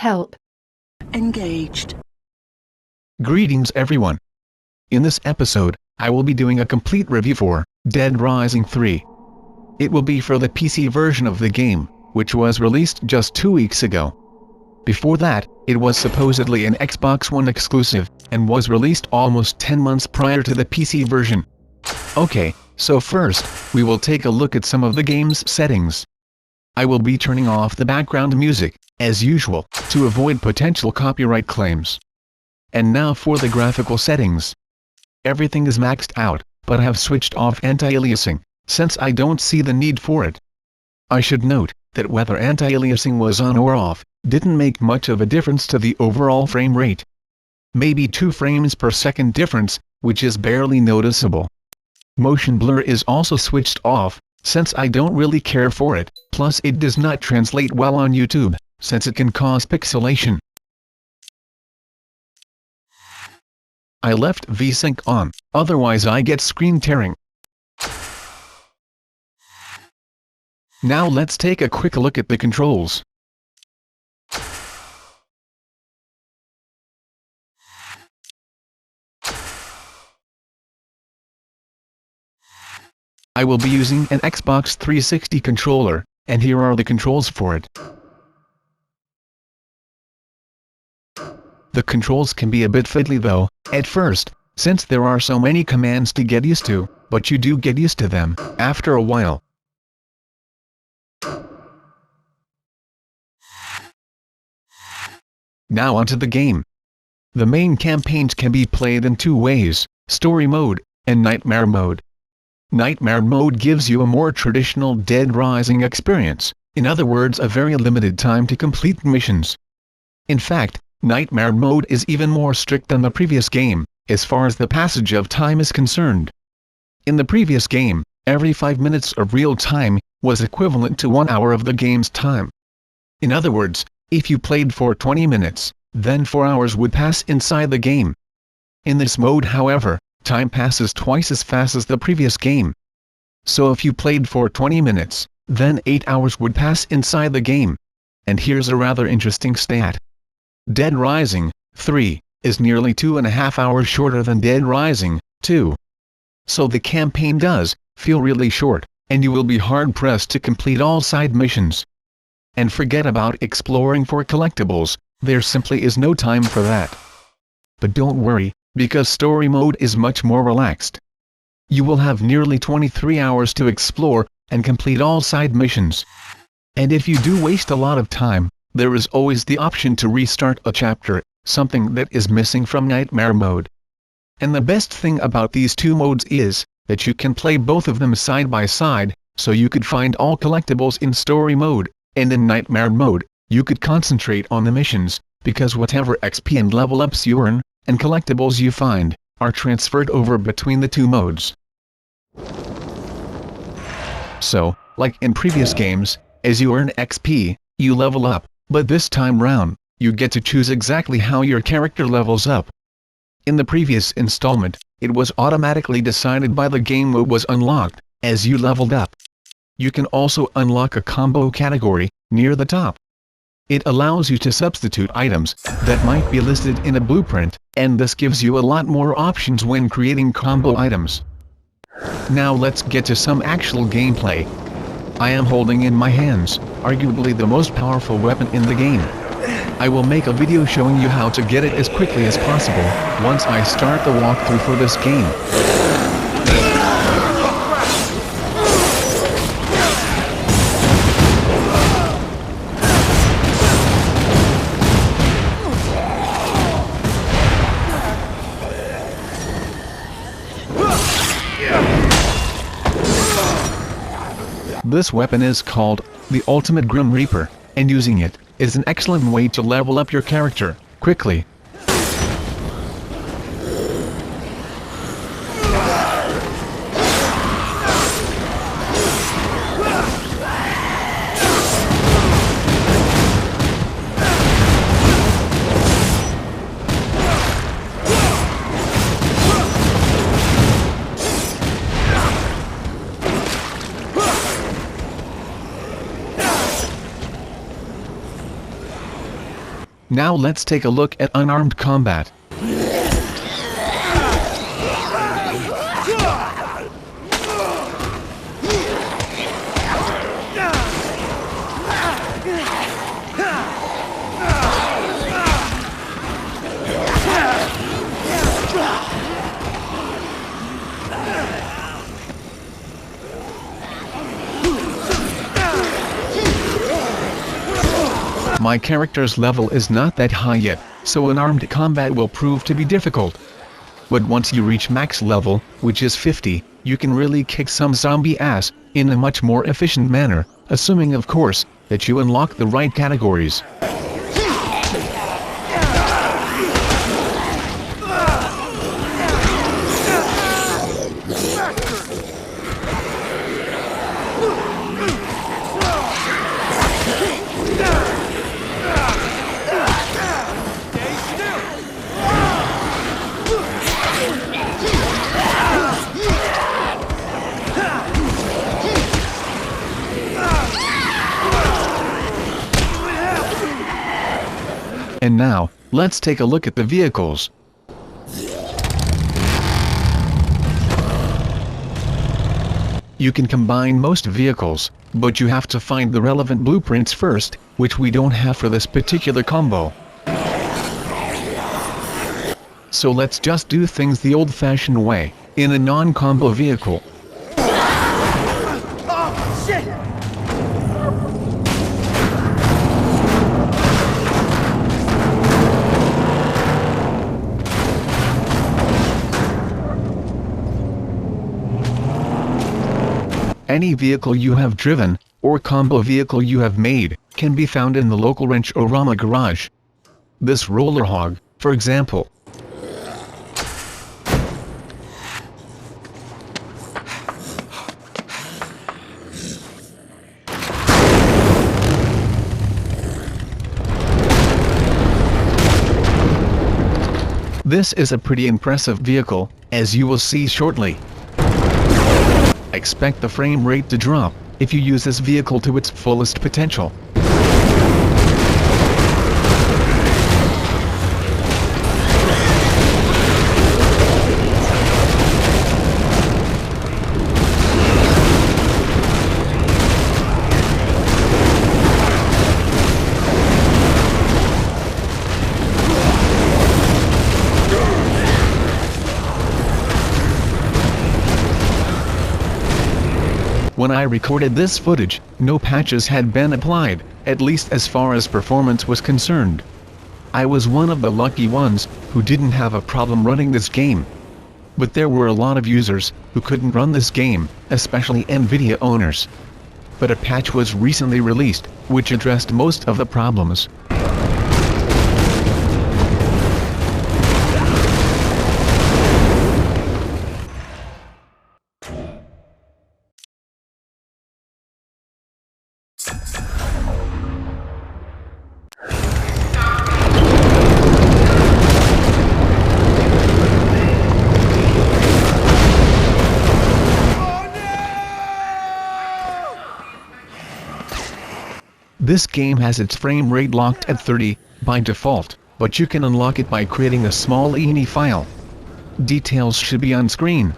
Help. Engaged. Greetings everyone. In this episode, I will be doing a complete review for Dead Rising 3. It will be for the PC version of the game, which was released just 2 weeks ago. Before that, it was supposedly an Xbox One exclusive, and was released almost 10 months prior to the PC version. Okay, so first, we will take a look at some of the game's settings. I will be turning off the background music, as usual, to avoid potential copyright claims. And now for the graphical settings. Everything is maxed out, but I have switched off anti-aliasing, since I don't see the need for it. I should note that whether anti-aliasing was on or off, didn't make much of a difference to the overall frame rate. Maybe 2 frames per second difference, which is barely noticeable. Motion blur is also switched off, since I don't really care for it, plus it does not translate well on YouTube, since it can cause pixelation. I left VSync on, otherwise I get screen tearing. Now let's take a quick look at the controls. I will be using an Xbox 360 controller, and here are the controls for it. The controls can be a bit fiddly though, at first, since there are so many commands to get used to, but you do get used to them, after a while. Now onto the game. The main campaigns can be played in 2 ways, Story Mode, and Nightmare Mode. Nightmare Mode gives you a more traditional Dead Rising experience, in other words a very limited time to complete missions. In fact, Nightmare Mode is even more strict than the previous game, as far as the passage of time is concerned. In the previous game, every 5 minutes of real time was equivalent to 1 hour of the game's time. In other words, if you played for 20 minutes, then 4 hours would pass inside the game. In this mode however, time passes twice as fast as the previous game. So if you played for 20 minutes, then 8 hours would pass inside the game. And here's a rather interesting stat. Dead Rising 3 is nearly 2.5 hours shorter than Dead Rising 2. So the campaign does feel really short, and you will be hard-pressed to complete all side missions. And forget about exploring for collectibles, there simply is no time for that. But don't worry, because Story Mode is much more relaxed. You will have nearly 23 hours to explore and complete all side missions. And if you do waste a lot of time, there is always the option to restart a chapter, something that is missing from Nightmare Mode. And the best thing about these 2 modes is that you can play both of them side by side, so you could find all collectibles in Story Mode, and in Nightmare Mode, you could concentrate on the missions, because whatever XP and level ups you earn, and collectibles you find, are transferred over between the 2 modes. So, like in previous games, as you earn XP, you level up, but this time round, you get to choose exactly how your character levels up. In the previous installment, it was automatically decided by the game what was unlocked, as you leveled up. You can also unlock a combo category, near the top. It allows you to substitute items that might be listed in a blueprint, and this gives you a lot more options when creating combo items. Now let's get to some actual gameplay. I am holding in my hands, arguably the most powerful weapon in the game. I will make a video showing you how to get it as quickly as possible, once I start the walkthrough for this game. This weapon is called the Ultimate Grim Reaper, and using it is an excellent way to level up your character quickly. Now let's take a look at unarmed combat. My character's level is not that high yet, so unarmed combat will prove to be difficult. But once you reach max level, which is 50, you can really kick some zombie ass, in a much more efficient manner, assuming of course, that you unlock the right categories. And now, let's take a look at the vehicles. You can combine most vehicles, but you have to find the relevant blueprints first, which we don't have for this particular combo. So let's just do things the old-fashioned way, in a non-combo vehicle. Oh, shit! Any vehicle you have driven, or combo vehicle you have made, can be found in the local Wrench-O-Rama garage. This roller hog, for example. This is a pretty impressive vehicle, as you will see shortly. Expect the frame rate to drop if you use this vehicle to its fullest potential. When I recorded this footage, no patches had been applied, at least as far as performance was concerned. I was one of the lucky ones who didn't have a problem running this game. But there were a lot of users who couldn't run this game, especially Nvidia owners. But a patch was recently released, which addressed most of the problems. This game has its frame rate locked at 30 by default, but you can unlock it by creating a small INI file. Details should be on screen.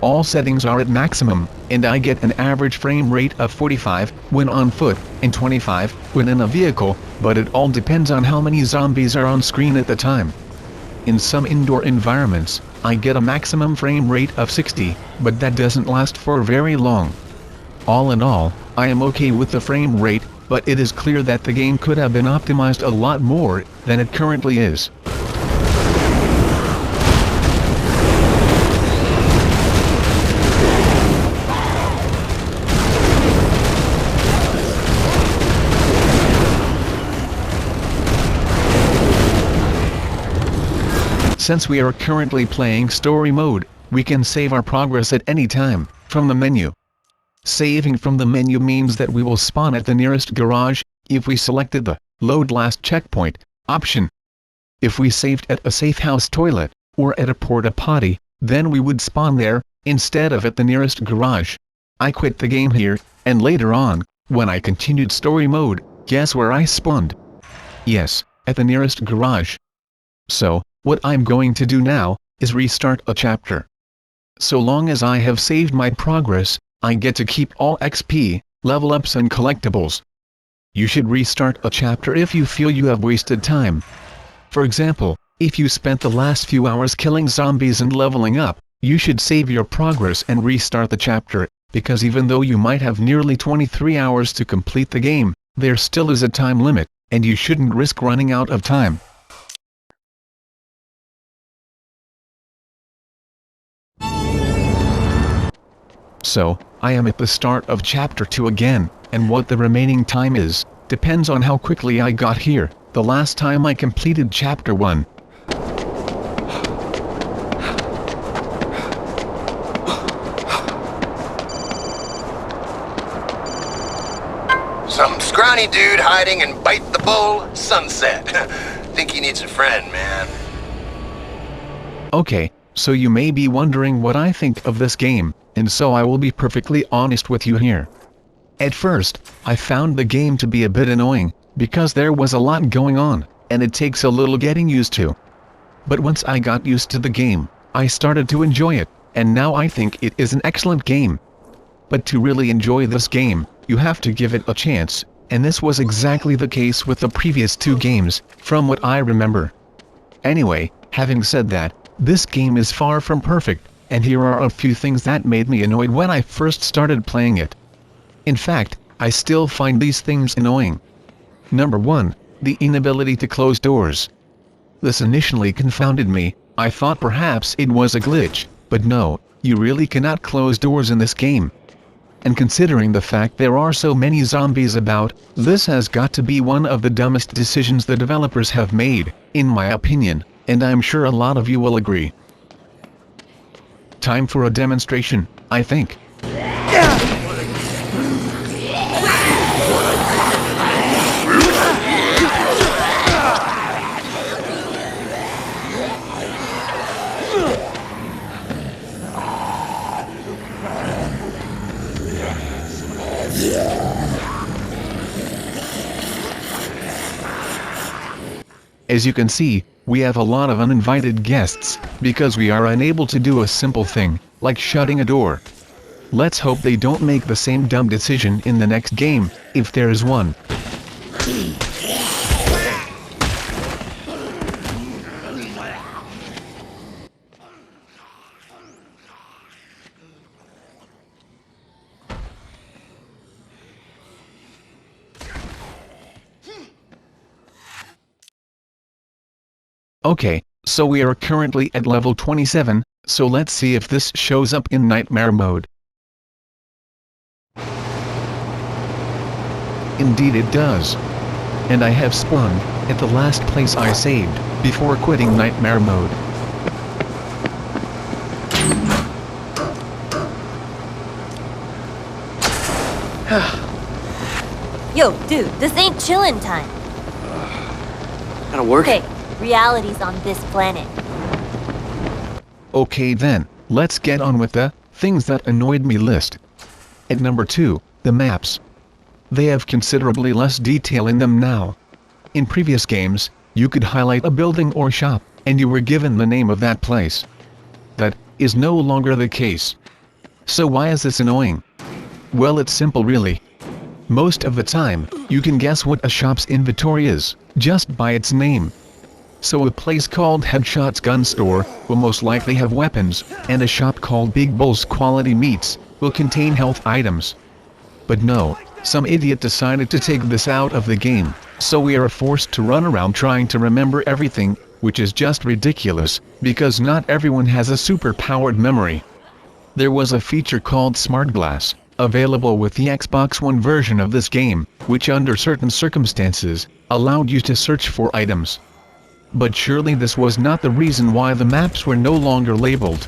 All settings are at maximum, and I get an average frame rate of 45 when on foot, and 25 when in a vehicle, but it all depends on how many zombies are on screen at the time. In some indoor environments, I get a maximum frame rate of 60, but that doesn't last for very long. All in all, I am okay with the frame rate, but it is clear that the game could have been optimized a lot more than it currently is. Since we are currently playing story mode, we can save our progress at any time, from the menu. Saving from the menu means that we will spawn at the nearest garage, if we selected the Load Last Checkpoint option. If we saved at a safe house toilet, or at a porta potty, then we would spawn there, instead of at the nearest garage. I quit the game here, and later on, when I continued story mode, guess where I spawned? Yes, at the nearest garage. So, what I'm going to do now, is restart a chapter. So long as I have saved my progress, I get to keep all XP, level ups and collectibles. You should restart a chapter if you feel you have wasted time. For example, if you spent the last few hours killing zombies and leveling up, you should save your progress and restart the chapter, because even though you might have nearly 23 hours to complete the game, there still is a time limit, and you shouldn't risk running out of time. So, I am at the start of chapter 2 again, and what the remaining time is, depends on how quickly I got here, the last time I completed chapter 1. Some scrawny dude hiding and bite the bull, sunset. Think he needs a friend, man. Okay, so you may be wondering what I think of this game, and so I will be perfectly honest with you here. At first, I found the game to be a bit annoying, because there was a lot going on, and it takes a little getting used to. But once I got used to the game, I started to enjoy it, and now I think it is an excellent game. But to really enjoy this game, you have to give it a chance, and this was exactly the case with the previous 2 games, from what I remember. Anyway, having said that, this game is far from perfect, and here are a few things that made me annoyed when I first started playing it. In fact, I still find these things annoying. Number 1, the inability to close doors. This initially confounded me. I thought perhaps it was a glitch, but no, you really cannot close doors in this game. And considering the fact there are so many zombies about, this has got to be one of the dumbest decisions the developers have made, in my opinion, and I'm sure a lot of you will agree. Time for a demonstration, I think. As you can see, we have a lot of uninvited guests, because we are unable to do a simple thing, like shutting a door. Let's hope they don't make the same dumb decision in the next game, if there is one. Okay, so we are currently at level 27, so let's see if this shows up in nightmare mode. Indeed it does. And I have spawned at the last place I saved, before quitting nightmare mode. Yo, dude, this ain't chillin' time. Gotta work. Okay, reality's on this planet. Okay then, let's get on with the things that annoyed me list. At number 2, the maps. They have considerably less detail in them now. In previous games, you could highlight a building or shop, and you were given the name of that place. That is no longer the case. So why is this annoying? Well, it's simple really. Most of the time, you can guess what a shop's inventory is, just by its name. So a place called Headshot's Gun Store will most likely have weapons, and a shop called Big Bull's Quality Meats will contain health items. But no, some idiot decided to take this out of the game, so we are forced to run around trying to remember everything, which is just ridiculous, because not everyone has a super-powered memory. There was a feature called Smart Glass, available with the Xbox One version of this game, which under certain circumstances, allowed you to search for items. But surely this was not the reason why the maps were no longer labeled.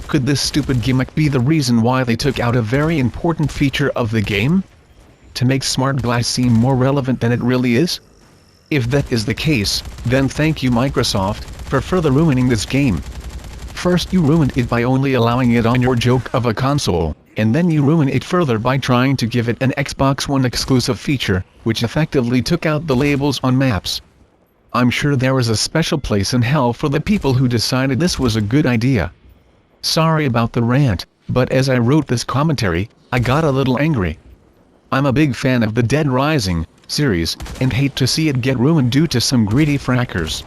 Could this stupid gimmick be the reason why they took out a very important feature of the game? To make Smart Glass seem more relevant than it really is? If that is the case, then thank you Microsoft, for further ruining this game. First you ruined it by only allowing it on your joke of a console, and then you ruin it further by trying to give it an Xbox One exclusive feature, which effectively took out the labels on maps. I'm sure there was a special place in hell for the people who decided this was a good idea. Sorry about the rant, but as I wrote this commentary, I got a little angry. I'm a big fan of the Dead Rising series, and hate to see it get ruined due to some greedy frackers.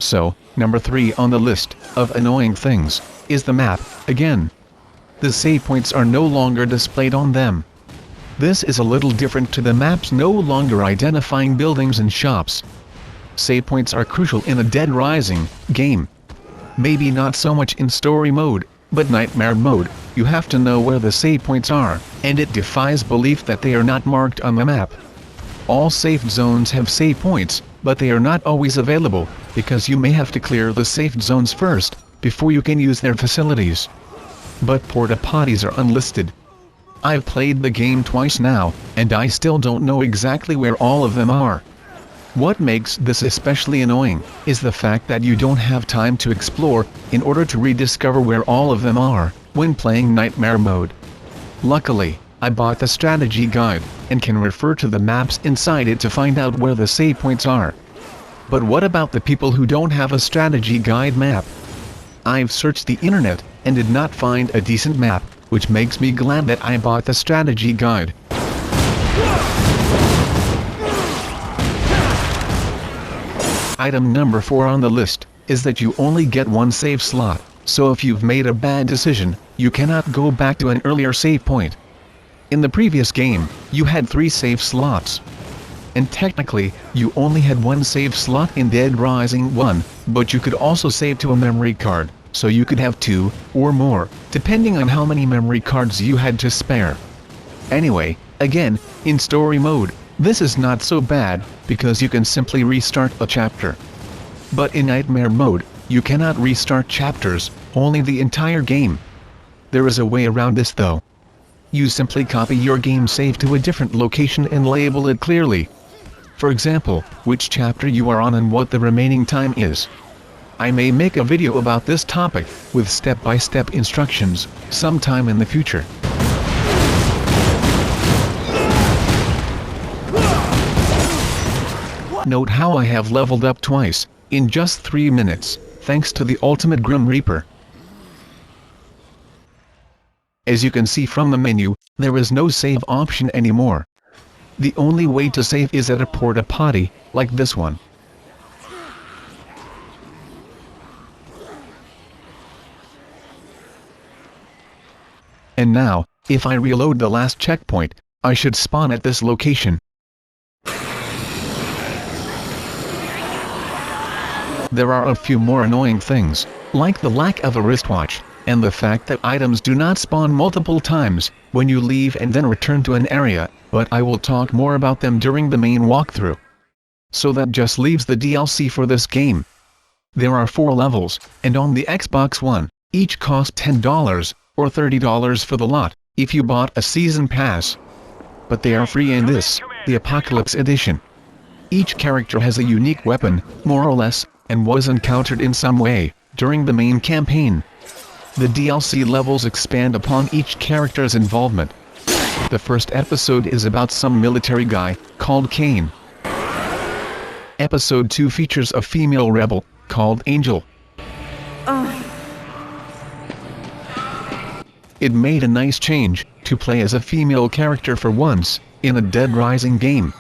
So, number 3 on the list of annoying things is the map, again. The save points are no longer displayed on them. This is a little different to the maps no longer identifying buildings and shops. Save points are crucial in a Dead Rising game. Maybe not so much in story mode, but nightmare mode, you have to know where the save points are, and it defies belief that they are not marked on the map. All safe zones have save points, but they are not always available, because you may have to clear the safe zones first, before you can use their facilities. But porta potties are unlisted. I've played the game twice now, and I still don't know exactly where all of them are. What makes this especially annoying is the fact that you don't have time to explore in order to rediscover where all of them are when playing nightmare mode. Luckily, I bought the strategy guide and can refer to the maps inside it to find out where the save points are. But what about the people who don't have a strategy guide map? I've searched the internet and did not find a decent map, which makes me glad that I bought the strategy guide. Item number 4 on the list is that you only get one save slot, so if you've made a bad decision, you cannot go back to an earlier save point. In the previous game, you had 3 save slots. And technically, you only had 1 save slot in Dead Rising 1, but you could also save to a memory card, so you could have 2 or more, depending on how many memory cards you had to spare. Anyway, again, in story mode, this is not so bad, because you can simply restart a chapter. But in nightmare mode, you cannot restart chapters, only the entire game. There is a way around this though. You simply copy your game save to a different location and label it clearly. For example, which chapter you are on and what the remaining time is. I may make a video about this topic, with step-by-step instructions, sometime in the future. Note how I have leveled up twice, in just 3 minutes, thanks to the Ultimate Grim Reaper. As you can see from the menu, there is no save option anymore. The only way to save is at a porta potty, like this one. And now, if I reload the last checkpoint, I should spawn at this location. There are a few more annoying things, like the lack of a wristwatch, and the fact that items do not spawn multiple times when you leave and then return to an area, but I will talk more about them during the main walkthrough. So that just leaves the DLC for this game. There are 4 levels, and on the Xbox One, each cost $10 or $30 for the lot, if you bought a season pass. But they are free in this, the Apocalypse Edition. Each character has a unique weapon, more or less, and was encountered in some way during the main campaign. The DLC levels expand upon each character's involvement. The first episode is about some military guy, called Kane. Episode 2 features a female rebel, called Angel. It made a nice change, to play as a female character for once, in a Dead Rising game.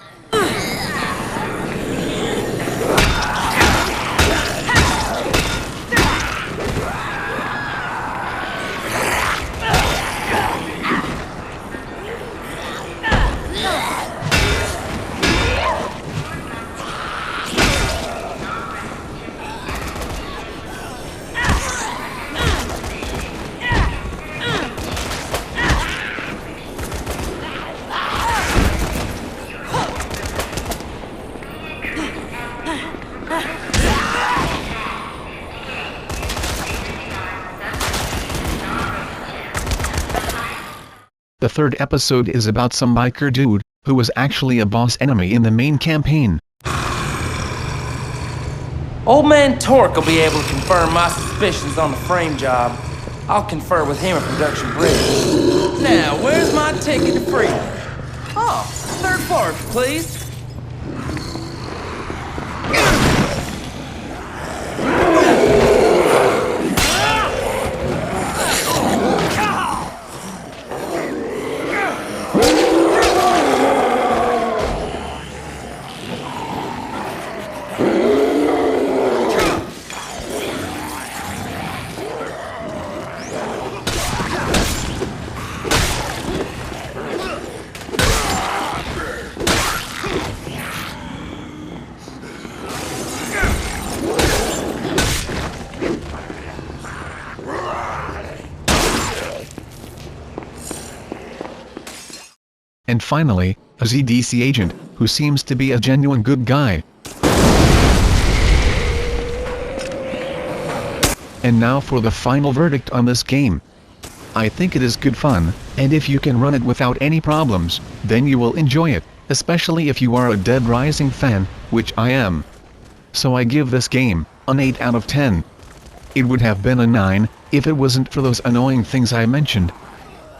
The third episode is about some biker dude, who was actually a boss enemy in the main campaign. Old man Torque will be able to confirm my suspicions on the frame job. I'll confer with him at Production Bridge. Now, where's my ticket to freedom? Oh, third floor, please. And finally, a ZDC agent, who seems to be a genuine good guy. And now for the final verdict on this game. I think it is good fun, and if you can run it without any problems, then you will enjoy it, especially if you are a Dead Rising fan, which I am. So I give this game an 8 out of 10. It would have been a 9, if it wasn't for those annoying things I mentioned.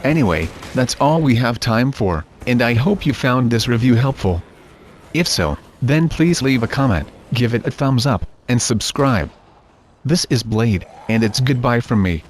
Anyway, that's all we have time for, and I hope you found this review helpful. If so, then please leave a comment, give it a thumbs up, and subscribe. This is Blade, and it's goodbye from me.